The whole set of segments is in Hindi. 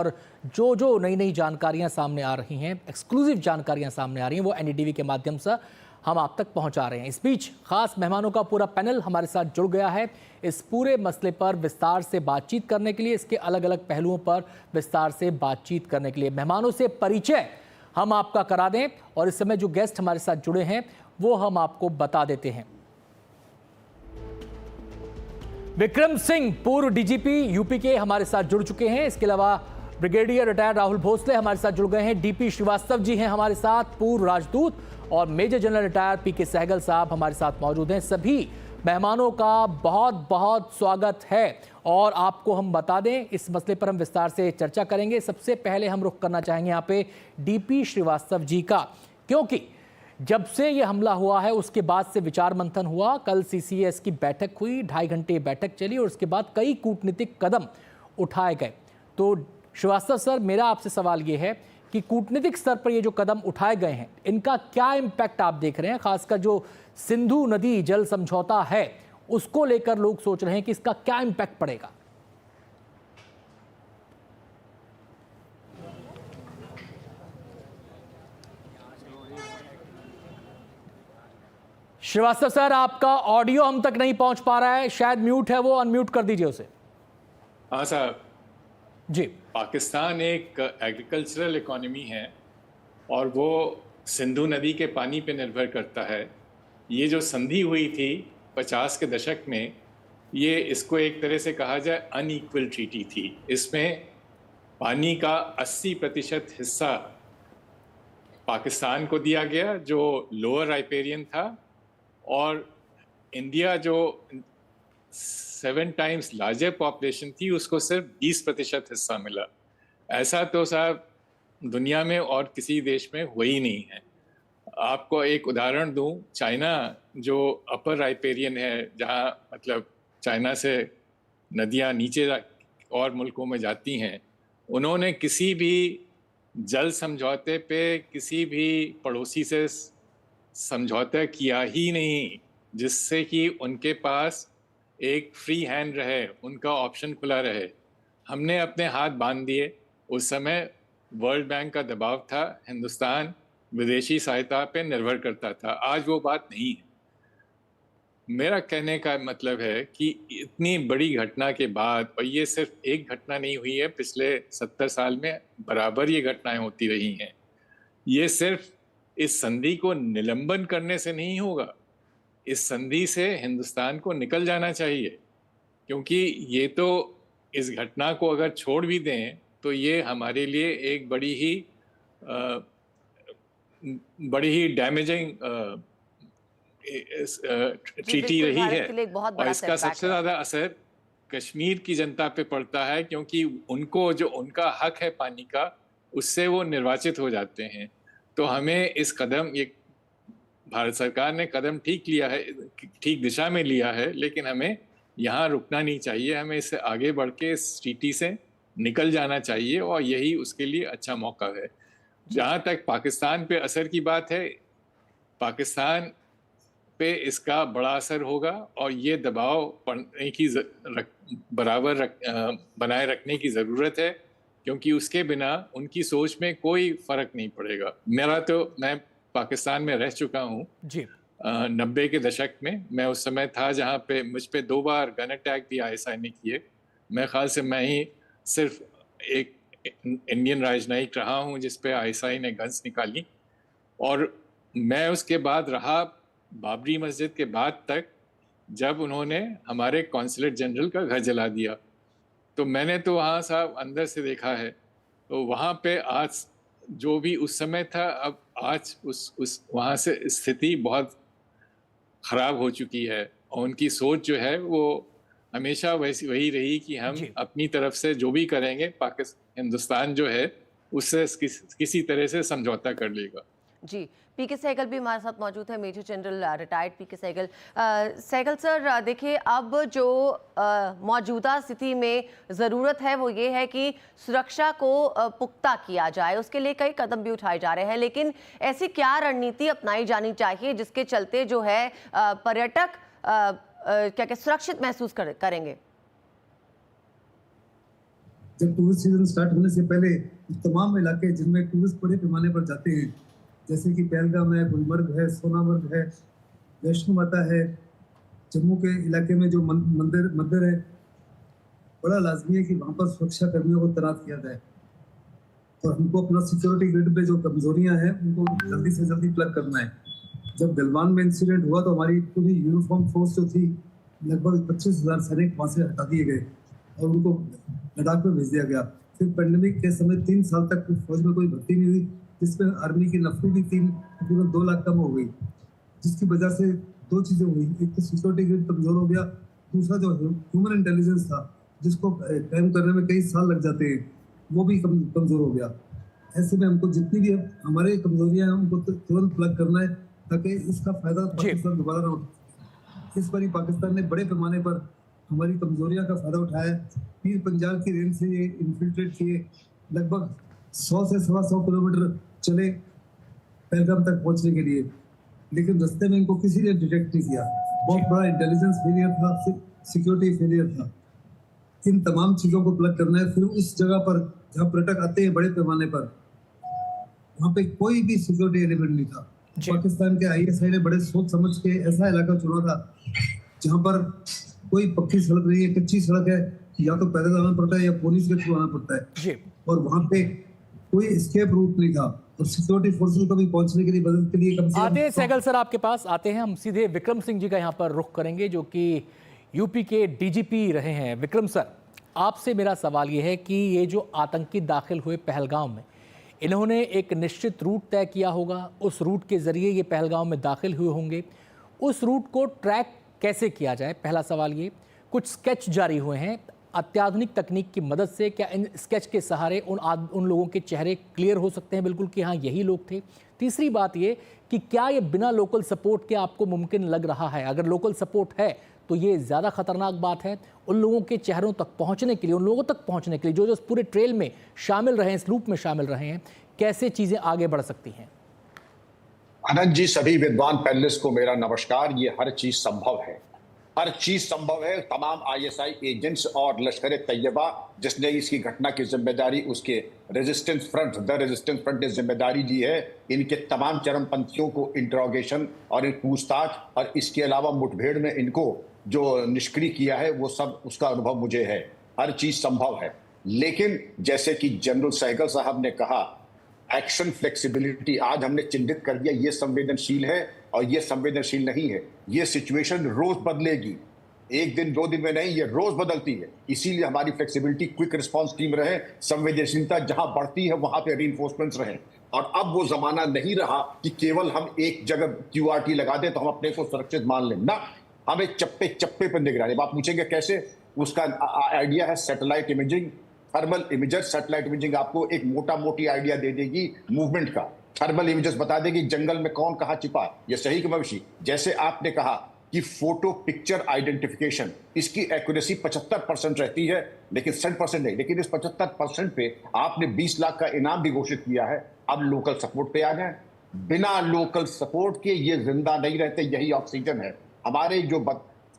और जो जो नई नई जानकारियां सामने आ रही हैं, एक्सक्लूसिव जानकारियां सामने आ रही हैं, वो एनडीटीवी के माध्यम से हम आप तक पहुंचा रहे हैं। इस बीच खास मेहमानों का पूरा पैनल हमारे साथ जुड़ गया है इस पूरे मसले पर विस्तार से बातचीत करने के लिए, इसके अलग अलग पहलुओं पर विस्तार से बातचीत करने के लिए। मेहमानों से परिचय हम आपका करा दें और इस समय जो गेस्ट हमारे साथ जुड़े हैं वो हम आपको बता देते हैं। विक्रम सिंह पूर्व डीजीपी यूपी के हमारे साथ जुड़ चुके हैं। इसके अलावा ब्रिगेडियर रिटायर्ड राहुल भोसले हमारे साथ जुड़ गए हैं। डीपी श्रीवास्तव जी हैं हमारे साथ, पूर्व राजदूत, और मेजर जनरल रिटायर्ड पीके सहगल साहब हमारे साथ मौजूद हैं। सभी मेहमानों का बहुत बहुत स्वागत है और आपको हम बता दें इस मसले पर हम विस्तार से चर्चा करेंगे। सबसे पहले हम रुख करना चाहेंगे यहाँ पे डीपी श्रीवास्तव जी का, क्योंकि जब से ये हमला हुआ है उसके बाद से विचार मंथन हुआ। कल सीसीएस की बैठक हुई, 2.5 घंटे बैठक चली और उसके बाद कई कूटनीतिक कदम उठाए गए। तो श्रीवास्तव सर, मेरा आपसे सवाल ये है कि कूटनीतिक स्तर पर ये जो कदम उठाए गए हैं इनका क्या इम्पैक्ट आप देख रहे हैं? खासकर जो सिंधु नदी जल समझौता है उसको लेकर लोग सोच रहे हैं कि इसका क्या इम्पैक्ट पड़ेगा। श्रीवास्तव सर, आपका ऑडियो हम तक नहीं पहुंच पा रहा है, शायद म्यूट है, वो अनम्यूट कर दीजिए उसे। हाँ साहब जी। पाकिस्तान एक एग्रीकल्चरल इकोनॉमी है और वो सिंधु नदी के पानी पे निर्भर करता है। ये जो संधि हुई थी 50 के दशक में, ये इसको एक तरह से कहा जाए अनइक्वल ट्रीटी थी। इसमें पानी का 80% हिस्सा पाकिस्तान को दिया गया जो लोअर राइपेरियन था, और इंडिया जो 7 टाइम्स लार्जर पॉपुलेशन थी उसको सिर्फ 20% हिस्सा मिला। ऐसा तो साहब दुनिया में और किसी देश में हुआ ही नहीं है। आपको एक उदाहरण दूं, चाइना जो अपर राइपेरियन है, जहां मतलब चाइना से नदियां नीचे और मुल्कों में जाती हैं, उन्होंने किसी भी जल समझौते पे किसी भी पड़ोसी से समझौता किया ही नहीं जिससे कि उनके पास एक फ्री हैंड रहे, उनका ऑप्शन खुला रहे। हमने अपने हाथ बांध दिए। उस समय वर्ल्ड बैंक का दबाव था, हिंदुस्तान विदेशी सहायता पे निर्भर करता था। आज वो बात नहीं है। मेरा कहने का मतलब है कि इतनी बड़ी घटना के बाद, और ये सिर्फ एक घटना नहीं हुई है, पिछले 70 साल में बराबर ये घटनाएं होती रही हैं। ये सिर्फ इस संधि को निलंबन करने से नहीं होगा, इस संधि से हिंदुस्तान को निकल जाना चाहिए, क्योंकि ये तो इस घटना को अगर छोड़ भी दें तो ये हमारे लिए एक बड़ी ही डैमेजिंग ट्रीटी रही है। और इसका सबसे ज्यादा असर कश्मीर की जनता पे पड़ता है, क्योंकि उनको जो उनका हक है पानी का, उससे वो निर्वाचित हो जाते हैं। तो हमें इस कदम, ये भारत सरकार ने कदम ठीक लिया है, ठीक दिशा में लिया है, लेकिन हमें यहाँ रुकना नहीं चाहिए। हमें इससे आगे बढ़ के इस ट्रीटी से निकल जाना चाहिए और यही उसके लिए अच्छा मौका है। जहाँ तक पाकिस्तान पे असर की बात है, पाकिस्तान पे इसका बड़ा असर होगा और ये दबाव पड़ने की बनाए रखने की ज़रूरत है, क्योंकि उसके बिना उनकी सोच में कोई फर्क नहीं पड़ेगा। मैं पाकिस्तान में रह चुका हूँ जी। 90 के दशक में मैं उस समय था जहाँ पे मुझ पे 2 बार गन अटैक भी आईएसआई ने किए। मैं ख्याल से मैं ही सिर्फ एक इंडियन राजनयिक रहा हूँ जिस पे आईएसआई ने गन्स निकाली, और मैं उसके बाद रहा बाबरी मस्जिद के बाद तक, जब उन्होंने हमारे कॉन्सुलेट जनरल का घर जला दिया। तो मैंने तो वहाँ साहब अंदर से देखा है। तो वहाँ पे आज जो भी उस समय था, अब आज उस वहाँ से स्थिति बहुत खराब हो चुकी है, और उनकी सोच जो है वो हमेशा वही रही कि हम अपनी तरफ से जो भी करेंगे, पाकिस्तान हिंदुस्तान जो है उससे किसी तरह से समझौता कर लेगा। जी, पीके सहगल भी हमारे साथ मौजूद है, मेजर जनरल रिटायर्ड पीके सहगल। सहगल सर, देखिए अब जो मौजूदा स्थिति में ज़रूरत है वो ये है कि सुरक्षा को पुख्ता किया जाए। उसके लिए कई कदम भी उठाए जा रहे हैं, लेकिन ऐसी क्या रणनीति अपनाई जानी चाहिए जिसके चलते जो है पर्यटक क्या सुरक्षित महसूस करेंगे? जब टूरिस्ट सीजन स्टार्ट होने से पहले तमाम इलाके जिनमें टूरिस्ट बड़े पैमाने पर जाते हैं, जैसे कि पहलगाम है, गुलमर्ग है, सोनामर्ग है, वैष्णो माता है, जम्मू के इलाके में जो मंदिर है, बड़ा लाजमी है कि वहाँ पर सुरक्षा कर्मियों को तैनात किया जाए और हमको अपना सिक्योरिटी ग्रिड पे जो कमजोरियां हैं उनको जल्दी से जल्दी प्लग करना है। जब गलवान में इंसिडेंट हुआ तो हमारी पूरी यूनिफॉर्म फोर्स जो थी, लगभग 25,000 सैनिक वहाँ से हटा दिए गए और उनको लद्दाख में भेज दिया गया। फिर पेंडेमिक के समय 3 साल तक फौज में कोई भर्ती नहीं हुई, जिसमें आर्मी की नफरी भी तकरीबन 2 लाख कम हो गई, जिसकी वजह से 2 चीजें हुई। एक तो सिक्योरिटी ग्रिड कमजोर हो गया, दूसरा जो ह्यूमन इंटेलिजेंस था जिसको कायम करने में कई साल लग जाते हैं, वो भी कमजोर हो गया। ऐसे में हमको जितनी भी हमारे कमजोरियां हैं उनको तुरंत प्लग करना है ताकि इसका फायदा पाकिस्तान दोबारा ना उठाए। इस बार पाकिस्तान ने बड़े पैमाने पर हमारी कमजोरियां का फायदा उठाया। पीर पंजाल की रेंज से ये इन्फिल्ट्रेट किए, लगभग 100 से 125 किलोमीटर चले पहलगाम तक पहुंचने के लिए, लेकिन रास्ते में इनको किसी ने डिटेक्ट नहीं किया। बहुत बड़ा इंटेलिजेंस फेलियर था, सिक्योरिटी फेलियर था। इन तमाम चीजों को प्लग करना है। फिर उस जगह पर जहाँ पर्यटक आते हैं बड़े पैमाने पर, वहाँ पे कोई भी सिक्योरिटी एलिमेंट नहीं था। पाकिस्तान के ISI ने बड़े सोच समझ के ऐसा इलाका चुना था जहाँ पर कोई पक्की सड़क नहीं है, कच्ची सड़क है, या तो पैदल आना पड़ता है या पुलिस के थ्रू आना पड़ता है, और वहाँ पे कोई एस्केप रूट नहीं था। और सिक्योरिटी फोर्सेस को भी पहुंचने के लिए मदद के लिए कम से कम आते हैं सहगल सर आपके पास आते हैं। हम सीधे विक्रम सिंह जी का यहाँ पर रुख करेंगे जो कि यूपी के DGP रहे हैं। विक्रम सर, आपसे मेरा सवाल ये है कि ये जो आतंकी दाखिल हुए पहलगाम में, इन्होंने एक निश्चित रूट तय किया होगा, उस रूट के ज़रिए ये पहलगाम में दाखिल हुए होंगे। उस रूट को ट्रैक कैसे किया जाए, पहला सवाल ये। कुछ स्केच जारी हुए हैं, अत्याधुनिक तकनीक की मदद से क्या इन स्केच के सहारे उन लोगों के चेहरे क्लियर हो सकते हैं बिल्कुल कि हाँ यही लोग थे? तीसरी बात ये कि क्या ये बिना लोकल सपोर्ट के आपको मुमकिन लग रहा है? अगर लोकल सपोर्ट है तो ये ज़्यादा खतरनाक बात है। उन लोगों के चेहरों तक पहुंचने के लिए, उन लोगों तक पहुंचने के लिए जो इस पूरे ट्रेल में शामिल रहे हैं, इस लूप में शामिल रहे हैं, कैसे चीज़ें आगे बढ़ सकती हैं? आनंद जी, सभी विद्वान पैनलिस्ट को मेरा नमस्कार। ये हर चीज संभव है, हर चीज संभव है। तमाम ISI एजेंट्स और लश्कर तैयबा जिसने इसकी घटना की जिम्मेदारी, उसके resistance front, the resistance front ने जिम्मेदारी ली है। इनके तमाम चरमपंथियों को इंट्रोगेशन और इन पूछताछ और इसके अलावा मुठभेड़ में इनको जो निष्क्रिय किया है, वो सब उसका अनुभव मुझे है। हर चीज संभव है, लेकिन जैसे कि जनरल सहगल साहब ने कहा, एक्शन फ्लेक्सिबिलिटी आज हमने चिन्हित कर दिया, ये संवेदनशील है और ये संवेदनशील नहीं है। ये सिचुएशन रोज बदलेगी, एक दिन 2 दिन में नहीं, ये रोज बदलती है। इसीलिए हमारी फ्लेक्सिबिलिटी, क्विक रिस्पांस टीम रहे, संवेदनशीलता जहां बढ़ती है वहां पे रीइंफोर्समेंट्स रहे। और अब वो जमाना नहीं रहा कि केवल हम एक जगह QRT लगा दें तो हम अपने को सुरक्षित मान लें ना, हमें चप्पे चप्पे पर निगरानी। आप पूछेंगे कैसे? उसका आइडिया है satellite imaging, thermal imager. Satellite imaging आपको एक मोटा मोटी आइडिया दे देगी मूवमेंट का, थर्मल इमेजेस बता देगी जंगल में कौन कहां छिपा। ये सही कि भविष्य, जैसे आपने कहा कि फोटो पिक्चर आइडेंटिफिकेशन, इसकी एक्यूरेसी 75% रहती है, लेकिन 100% नहीं। लेकिन इस 75% पे आपने 20 लाख का इनाम भी घोषित किया है। अब लोकल सपोर्ट पे आ जाए। बिना लोकल सपोर्ट के ये जिंदा नहीं रहते, यही ऑक्सीजन है। हमारे जो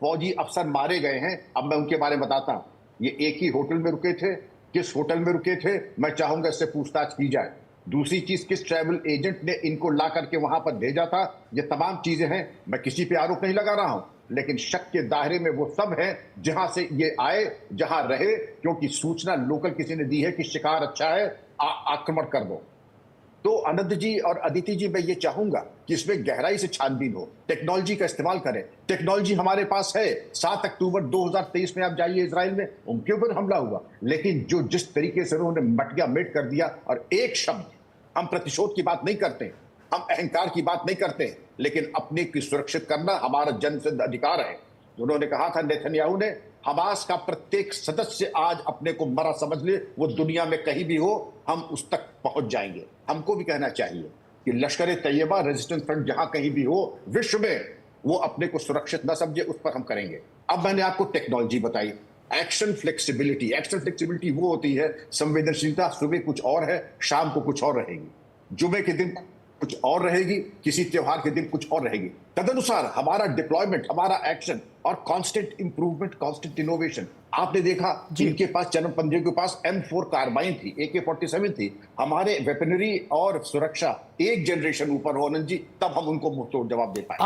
फौजी अफसर मारे गए हैं, अब मैं उनके बारे में बताता हूं। ये एक ही होटल में रुके थे, किस होटल में रुके थे मैं चाहूंगा इससे पूछताछ की जाए। दूसरी चीज, किस ट्रैवल एजेंट ने इनको ला करके वहां पर भेजा था, ये तमाम चीजें हैं। मैं किसी पे आरोप नहीं लगा रहा हूं, लेकिन शक के दायरे में वो सब हैं जहां से ये आए, जहां रहे, क्योंकि सूचना लोकल किसी ने दी है कि शिकार अच्छा है, आक्रमण कर दो। तो आनंद जी और अदिति जी, मैं ये चाहूंगा कि इसमें गहराई से छानबीन हो, टेक्नोलॉजी का इस्तेमाल करें। टेक्नोलॉजी हमारे पास है। 7 अक्टूबर 2023 में आप जाइए इजराइल में, उनके ऊपर हमला हुआ, लेकिन जो जिस तरीके से उन्होंने मटिया मेट कर दिया। और एक शब्द, हम प्रतिशोध की बात नहीं करते, हम अहंकार की बात नहीं करते, लेकिन अपने की सुरक्षित करना हमारा जन्मसिद्ध अधिकार है। उन्होंने कहा था नेतन्याहू ने, हमास का प्रत्येक सदस्य आज अपने को मरा समझ ले, वो दुनिया में कहीं भी हो हम उस तक पहुंच जाएंगे। हमको भी कहना चाहिए कि लश्कर तैयबा, रेजिस्टेंस फ्रंट जहां कहीं भी हो विश्व में, वो अपने को सुरक्षित न समझे, उस पर हम करेंगे। अब मैंने आपको टेक्नोलॉजी बताई, एक्शन फ्लेक्सिबिलिटी। एक्शन फ्लेक्सिबिलिटी वो होती है, संवेदनशीलता सुबह कुछ और है, शाम को कुछ और रहेगी। जुमे के दिन कुछ और रहेगी, किसी त्योहार के दिन कुछ और रहेगी। तदनुसार हमारा डिप्लॉयमेंट, हमारा एक्शन और कांस्टेंट इंप्रूवमेंट, कांस्टेंट इनोवेशन। आपने देखा इनके पास चरमपंथियों के पास M4 कार्बाइन थी, AK-47 थी। हमारे वेपनरी और सुरक्षा एक जनरेशन ऊपर हो आनंद जी, तब हम उनको मुंहतोड़ जवाब दे पाए।